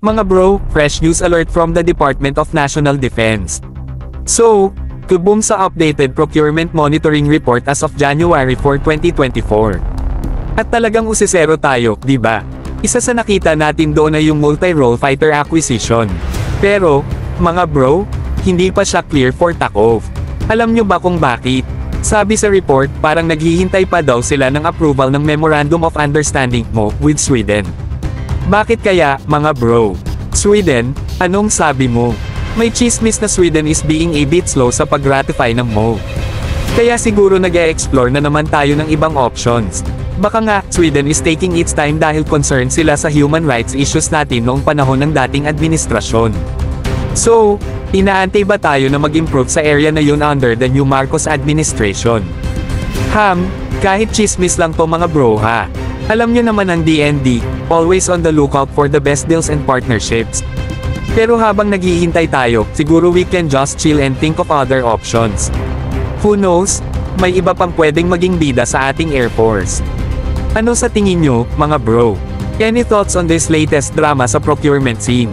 Mga bro, fresh news alert from the Department of National Defense. So, kubum sa updated Procurement Monitoring Report as of January 4, 2024. At talagang usisero tayo, di ba? Isa sa nakita natin doon ay yung multi-role fighter acquisition. Pero, mga bro, hindi pa siya clear for takeoff. Alam nyo ba kung bakit? Sabi sa report, parang naghihintay pa daw sila ng approval ng Memorandum of Understanding MOU with Sweden. Bakit kaya, mga bro? Sweden, anong sabi mo? May chismis na Sweden is being a bit slow sa pag-ratify ng MOU. Kaya siguro nag-e-explore na naman tayo ng ibang options. Baka nga, Sweden is taking its time dahil concerned sila sa human rights issues natin noong panahon ng dating administrasyon. So, inaantay ba tayo na mag-improve sa area na yun under the new Marcos administration? Kahit chismis lang to mga bro ha. Alam nyo naman ang DND, always on the lookout for the best deals and partnerships. Pero habang naghihintay tayo, siguro we can just chill and think of other options. Who knows, may iba pang pwedeng maging bida sa ating Air Force. Ano sa tingin nyo, mga bro? Any thoughts on this latest drama sa procurement scene?